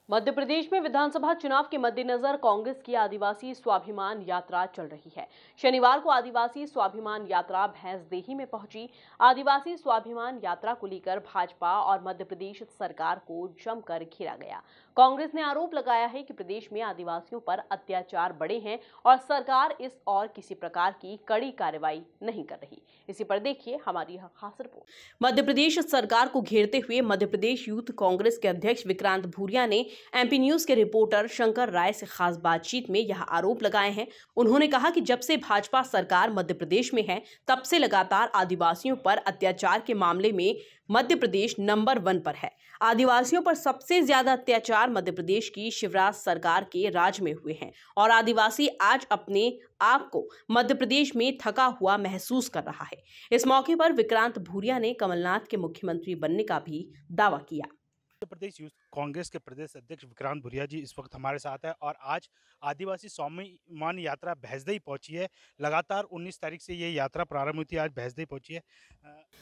मध्य प्रदेश में विधानसभा चुनाव के मद्देनजर कांग्रेस की आदिवासी स्वाभिमान यात्रा चल रही है। शनिवार को आदिवासी स्वाभिमान यात्रा भैंसदेही में पहुंची। आदिवासी स्वाभिमान यात्रा को लेकर भाजपा और मध्य प्रदेश सरकार को जमकर घेरा गया। कांग्रेस ने आरोप लगाया है कि प्रदेश में आदिवासियों पर अत्याचार बढ़े हैं और सरकार इस और किसी प्रकार की कड़ी कार्रवाई नहीं कर रही। इसी पर देखिए हमारी यह खास रिपोर्ट। मध्य प्रदेश सरकार को घेरते हुए मध्य प्रदेश यूथ कांग्रेस के अध्यक्ष विक्रांत भूरिया ने एमपी न्यूज के रिपोर्टर शंकर राय से खास बातचीत में यह आरोप लगाए हैं। उन्होंने कहा कि जब से भाजपा सरकार मध्य प्रदेश में है, तब से लगातार आदिवासियों पर अत्याचार के मामले में मध्य प्रदेश नंबर 1 पर है। आदिवासियों पर सबसे ज्यादा अत्याचार मध्य प्रदेश की शिवराज सरकार के राज में हुए हैं और आदिवासी आज अपने आप को मध्य प्रदेश में थका हुआ महसूस कर रहा है। इस मौके पर विक्रांत भूरिया ने कमलनाथ के मुख्यमंत्री बनने का भी दावा किया। मध्य प्रदेश यूथ कांग्रेस के प्रदेश अध्यक्ष विक्रांत भूरिया जी इस वक्त हमारे साथ है और आज आदिवासी स्वाभिमान यात्रा भैंसदेही पहुंची है। लगातार 19 तारीख से ये यात्रा प्रारंभ हुई थी, आज भैंसदेही पहुंची है।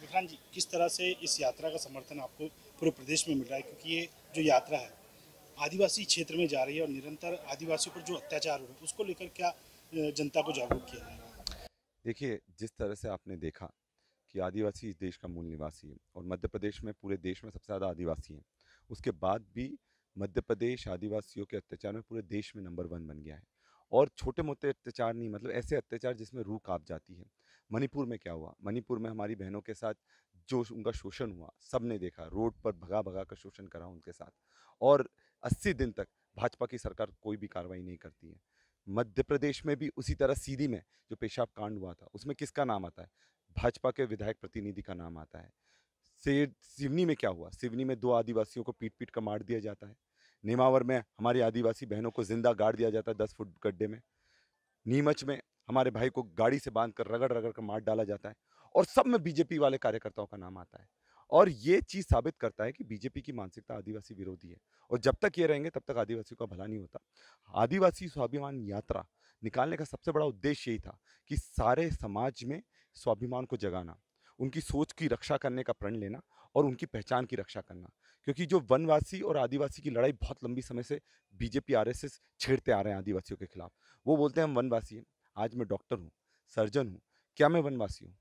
विक्रांत जी, किस तरह से इस यात्रा का समर्थन आपको पूरे प्रदेश में मिल रहा है, क्योंकि ये जो यात्रा है आदिवासी क्षेत्र में जा रही है और निरंतर आदिवासियों पर जो अत्याचार हो रहे हैं उसको लेकर क्या जनता को जागरूक किया जा रहा है? देखिए, जिस तरह से आपने देखा कि आदिवासी इस देश का मूल निवासी है और मध्य प्रदेश में पूरे देश में सबसे ज़्यादा आदिवासी हैं, उसके बाद भी मध्य प्रदेश आदिवासियों के अत्याचार में पूरे देश में नंबर 1 बन गया है। और छोटे मोटे अत्याचार नहीं, मतलब ऐसे अत्याचार जिसमें रूह कांप जाती है। मणिपुर में क्या हुआ? मणिपुर में हमारी बहनों के साथ जो उनका शोषण हुआ, सबने देखा। रोड पर भगा भगा कर शोषण करा उनके साथ, और 80 दिन तक भाजपा की सरकार कोई भी कार्रवाई नहीं करती है। मध्य प्रदेश में भी उसी तरह सीधी में जो पेशाब कांड हुआ था, उसमें किसका नाम आता है? भाजपा के विधायक प्रतिनिधि का नाम आता है। सिवनी में क्या हुआ? सिवनी में 2 आदिवासियों को पीट पीट कर मार दिया जाता है। नेमावर में हमारी आदिवासी बहनों को जिंदा गाड़ दिया जाता है 10 फुट गड्ढे में। नीमच में हमारे भाई को गाड़ी से बांध कर रगड़ रगड़ कर मार डाला जाता है, और सब में बीजेपी वाले कार्यकर्ताओं का नाम आता है। और ये चीज साबित करता है कि बीजेपी की मानसिकता आदिवासी विरोधी है, और जब तक ये रहेंगे तब तक आदिवासियों का भला नहीं होता। आदिवासी स्वाभिमान यात्रा निकालने का सबसे बड़ा उद्देश्य यही था कि सारे समाज में स्वाभिमान को जगाना, उनकी सोच की रक्षा करने का प्रण लेना और उनकी पहचान की रक्षा करना। क्योंकि जो वनवासी और आदिवासी की लड़ाई बहुत लंबी समय से बीजेपी आरएसएस छेड़ते आ रहे हैं आदिवासियों के खिलाफ। वो बोलते हैं हम वनवासी हैं। आज मैं डॉक्टर हूँ, सर्जन हूँ, क्या मैं वनवासी हूँ?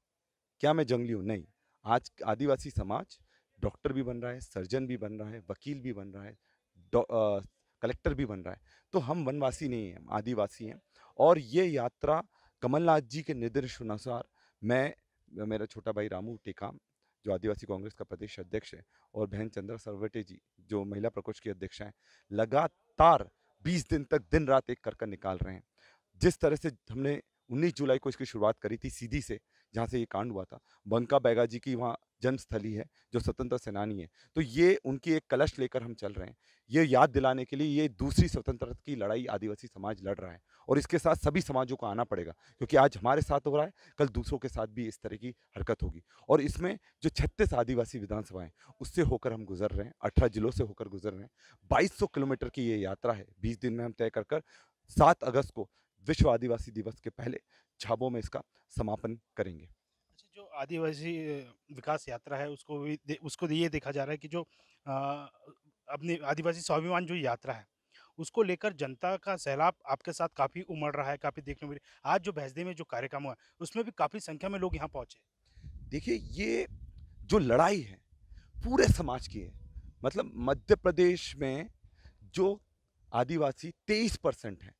क्या मैं जंगली हूँ? नहीं। आज आदिवासी समाज डॉक्टर भी बन रहा है, सर्जन भी बन रहा है, वकील भी बन रहा है, कलेक्टर भी बन रहा है। तो हम वनवासी नहीं हैं, हम आदिवासी हैं। और ये यात्रा कमलनाथ जी के निर्देशानुसार मेरा छोटा भाई रामू टेकाम जो आदिवासी कांग्रेस का प्रदेश अध्यक्ष है, और बहन चंद्रा सरवटे जी जो महिला प्रकोष्ठ की अध्यक्ष हैं, लगातार 20 दिन तक दिन रात एक कर निकाल रहे हैं। जिस तरह से हमने 19 जुलाई को इसकी शुरुआत करी थी सीधी से, जहाँ से ये कांड हुआ था, बंका बैगा जी की वहाँ जन्मस्थली है, जो स्वतंत्रता सेनानी है, तो ये उनकी एक कलश लेकर हम चल रहे हैं। ये याद दिलाने के लिए ये दूसरी स्वतंत्रता की लड़ाई आदिवासी समाज लड़ रहा है, और इसके साथ सभी समाजों को आना पड़ेगा, क्योंकि आज हमारे साथ हो रहा है, कल दूसरों के साथ भी इस तरह की हरकत होगी। और इसमें जो 36 आदिवासी विधानसभाएं उससे होकर हम गुजर रहे हैं, 18 जिलों से होकर गुजर रहे हैं। 2200 किलोमीटर की ये यात्रा है, 20 दिन में हम तय कर 7 अगस्त को विश्व आदिवासी दिवस के पहले झाबुआ में इसका समापन करेंगे। अच्छा, जो आदिवासी विकास यात्रा है उसको ये देखा जा रहा है कि जो अपनी आदिवासी स्वाभिमान जो यात्रा है उसको लेकर जनता का सैलाब आपके साथ काफ़ी उमड़ रहा है, काफ़ी देखने में। आज जो भैंसदेही में जो कार्यक्रम हुआ उसमें भी काफ़ी संख्या में लोग यहाँ पहुँचे। देखिए, ये जो लड़ाई है पूरे समाज की है। मतलब मध्य प्रदेश में जो आदिवासी 23% है,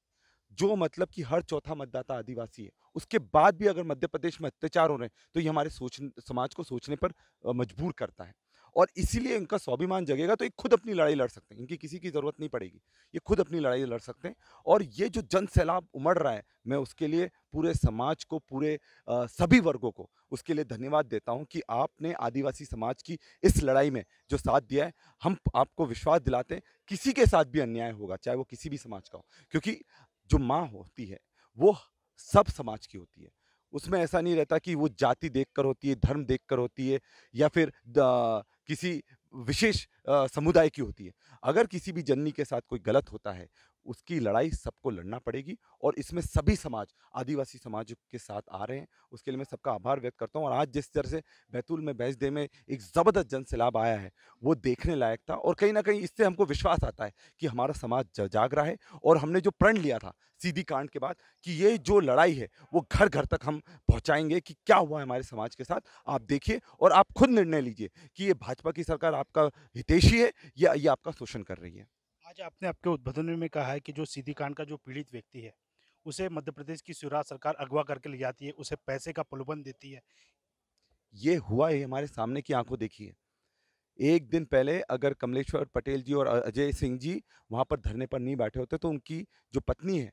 जो मतलब कि हर चौथा मतदाता आदिवासी है, उसके बाद भी अगर मध्य प्रदेश में अत्याचार हो रहे हैं, तो ये हमारे समाज को सोचने पर मजबूर करता है। और इसीलिए इनका स्वाभिमान जगेगा तो ये खुद अपनी लड़ाई लड़ सकते हैं, इनकी किसी की ज़रूरत नहीं पड़ेगी, ये खुद अपनी लड़ाई लड़ सकते हैं। और ये जो जन सैलाब उमड़ रहा है, मैं उसके लिए पूरे समाज को, पूरे सभी वर्गों को उसके लिए धन्यवाद देता हूँ कि आपने आदिवासी समाज की इस लड़ाई में जो साथ दिया है। हम आपको विश्वास दिलाते हैं, किसी के साथ भी अन्याय होगा, चाहे वो किसी भी समाज का हो, क्योंकि जो माँ होती है वो सब समाज की होती है। उसमें ऐसा नहीं रहता कि वो जाति देखकर होती है, धर्म देखकर होती है, या फिर किसी विशेष समुदाय की होती है। अगर किसी भी जननी के साथ कोई गलत होता है, उसकी लड़ाई सबको लड़ना पड़ेगी और इसमें सभी समाज, आदिवासी समाज के साथ आ रहे हैं। उसके लिए मैं सबका आभार व्यक्त करता हूँ और आज जिस तरह से बैतूल में बैजदे में एक ज़बरदस्त जनसैलाब आया है, वो देखने लायक था और कहीं न कहीं इससे हमको विश्वास आता है कि हमारा समाज जाग रहा है और हमने जो प्रण लिया था सीधी कांड के बाद कि ये जो लड़ाई है वो घर घर तक हम पहुंचाएंगे कि क्या हुआ है हमारे समाज के साथ। आप देखिए और आप खुद निर्णय लीजिए कि ये भाजपा की सरकार आपका हितैषी है या ये आपका शोषण कर रही है। आज आपने आपके उद्बोधन में कहा है कि जो सीधी कांड का जो पीड़ित व्यक्ति है, उसे मध्य प्रदेश की शिवराज सरकार अगवा करके ले जाती है, उसे पैसे का प्रलोभन देती है। ये हुआ है हमारे सामने की आंखों देखी है। एक दिन पहले अगर कमलेश्वर पटेल जी और अजय सिंह जी वहां पर धरने पर नहीं बैठे होते तो उनकी जो पत्नी है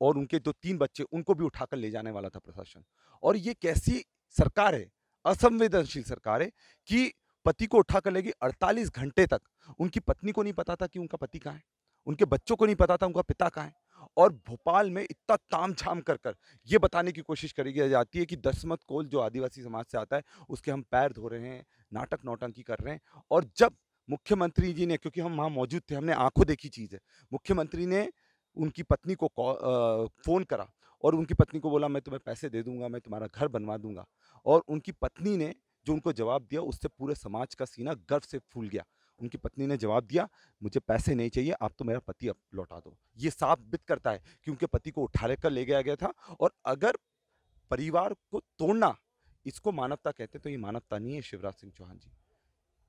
और उनके जो 3 बच्चे उनको भी उठाकर ले जाने वाला था प्रशासन। और ये कैसी सरकार है, असंवेदनशील सरकार है कि पति को उठाकर लेगी 48 घंटे तक। उनकी पत्नी को नहीं पता था कि उनका पति कहाँ है, उनके बच्चों को नहीं पता था उनका पिता कहाँ है। और भोपाल में इतना तामझाम कर कर ये बताने की कोशिश करी जाती है कि दसमत कोल जो आदिवासी समाज से आता है उसके हम पैर धो रहे हैं, नाटक नौटंकी कर रहे हैं। और जब मुख्यमंत्री जी ने, क्योंकि हम वहाँ मौजूद थे, हमने आंखों देखी चीज़ है, मुख्यमंत्री ने उनकी पत्नी को फ़ोन करा और उनकी पत्नी को बोला मैं तुम्हें पैसे दे दूंगा, मैं तुम्हारा घर बनवा दूंगा। और उनकी पत्नी ने जो उनको जवाब दिया उससे पूरे समाज का सीना गर्व से फूल गया। उनकी पत्नी ने जवाब दिया मुझे पैसे नहीं चाहिए, आप तो मेरा पति अब लौटा दो। ये साबित करता है कि उनके पति को उठा लेकर ले गया गया था। और अगर परिवार को तोड़ना इसको मानवता कहते हैं तो ये मानवता नहीं है शिवराज सिंह चौहान जी।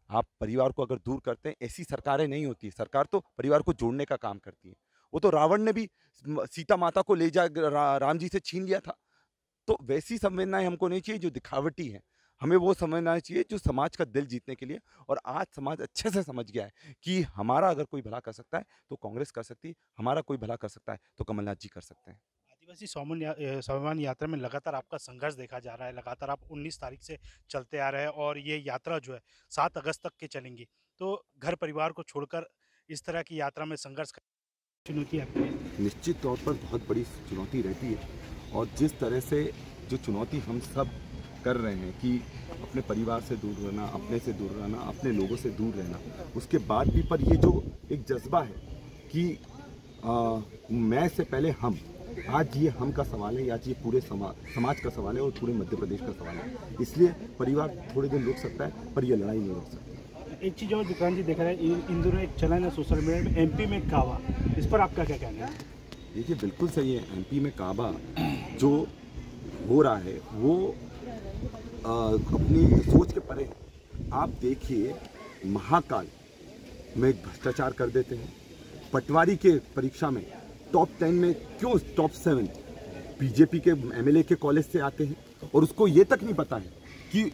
आप परिवार को अगर दूर करते हैं, ऐसी सरकारें नहीं होती। सरकार तो परिवार को जोड़ने का काम करती है। वो तो रावण ने भी सीता माता को ले जा राम जी से छीन लिया था। तो वैसी संवेदनाएं हमको नहीं चाहिए जो दिखावटी है। हमें वो समझना चाहिए जो समाज का दिल जीतने के लिए। और आज समाज अच्छे से समझ गया है कि हमारा अगर कोई भला कर सकता है तो कांग्रेस कर सकती है, हमारा कोई भला कर सकता है तो कमलनाथ जी कर सकते हैं। आदिवासी स्वाभिमान यात्रा में लगातार आपका संघर्ष देखा जा रहा है। लगातार आप 19 तारीख से चलते आ रहे हैं और ये यात्रा जो है 7 अगस्त तक के चलेंगी। तो घर परिवार को छोड़कर इस तरह की यात्रा में संघर्ष चुनौती आपकी है? निश्चित तौर पर बहुत बड़ी चुनौती रहती है। और जिस तरह से जो चुनौती हम सब कर रहे हैं कि अपने परिवार से दूर रहना, अपने से दूर रहना, अपने लोगों से दूर रहना, उसके बाद भी पर ये जो एक जज्बा है कि मैं से पहले हम, आज ये हम का सवाल है, आज ये पूरे समाज का सवाल है और पूरे मध्य प्रदेश का सवाल है। इसलिए परिवार थोड़े दिन रुक सकता है पर यह लड़ाई नहीं रुक सकती। एक चीज़ और विक्रांत जी देख रहे हैं, इन दिनों एक चलन है सोशल मीडिया में एमपी में काबा, इस पर आपका क्या कहना है? देखिए बिल्कुल सही है। एमपी में काबा जो हो रहा है वो अपनी सोच के परे। आप देखिए महाकाल में भ्रष्टाचार कर देते हैं। पटवारी के परीक्षा में टॉप 10 में क्यों टॉप 7 बीजेपी के एमएलए के कॉलेज से आते हैं और उसको ये तक नहीं पता है कि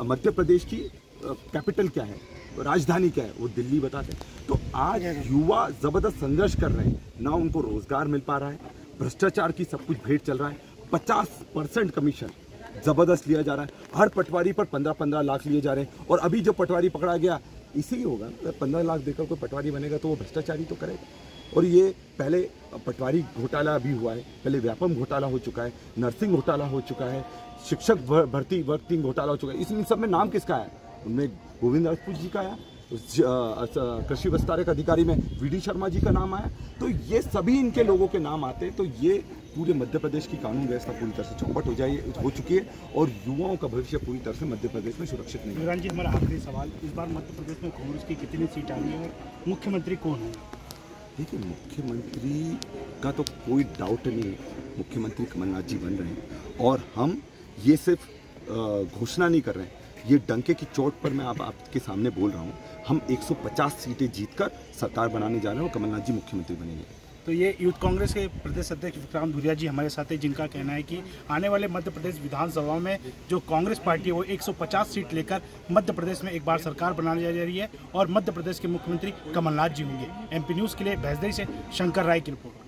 मध्य प्रदेश की कैपिटल क्या है, राजधानी क्या है, वो दिल्ली बताते हैं। तो आज युवा जबरदस्त संघर्ष कर रहे हैं, ना उनको रोजगार मिल पा रहा है, भ्रष्टाचार की सब कुछ भेंट चल रहा है। 50% कमीशन जबरदस्त लिया जा रहा है। हर पटवारी पर 15-15 लाख लिए जा रहे हैं। और अभी जो पटवारी पकड़ा गया इसी ही होगा, 15 लाख देकर कोई पटवारी बनेगा तो वो भ्रष्टाचारी तो करेगा। और ये पहले पटवारी घोटाला अभी हुआ है, पहले व्यापम घोटाला हो चुका है, नर्सिंग घोटाला हो चुका है, शिक्षक भर्ती घोटाला हो चुका है। इसमें सब में नाम किसका है? उनमें गोविंद राजपूत जी का आया, कृषि विस्तारक अधिकारी में वीडी शर्मा जी का नाम आया। तो ये सभी इनके लोगों के नाम आते हैं तो ये पूरे मध्य प्रदेश की कानून व्यवस्था पूरी तरह से चौपट हो चुकी है और युवाओं का भविष्य पूरी तरह से मध्य प्रदेश में सुरक्षित नहीं है। विक्रांत जी, हमारा आखिरी सवाल, इस बार मध्य प्रदेश में कांग्रेस की कितनी सीट आई है और मुख्यमंत्री कौन है? देखिए मुख्यमंत्री का तो कोई डाउट नहीं, मुख्यमंत्री कमलनाथ जी बन रहे हैं। और हम ये सिर्फ घोषणा नहीं कर रहे हैं, ये डंके की चोट पर मैं आपके सामने बोल रहा हूँ। हम 150 सीटें जीतकर सरकार बनाने जा रहे हैं और कमलनाथ जी मुख्यमंत्री बनेंगे। तो ये यूथ कांग्रेस के प्रदेश अध्यक्ष विक्रांत भूरिया जी हमारे साथ हैं, जिनका कहना है कि आने वाले मध्य प्रदेश विधानसभा में जो कांग्रेस पार्टी है वो 150 सीट लेकर मध्य प्रदेश में एक बार सरकार बनाने जा रही है और मध्य प्रदेश के मुख्यमंत्री कमलनाथ जी होंगे। एमपी न्यूज़ के लिए भैंसदेही से शंकर राय की रिपोर्ट।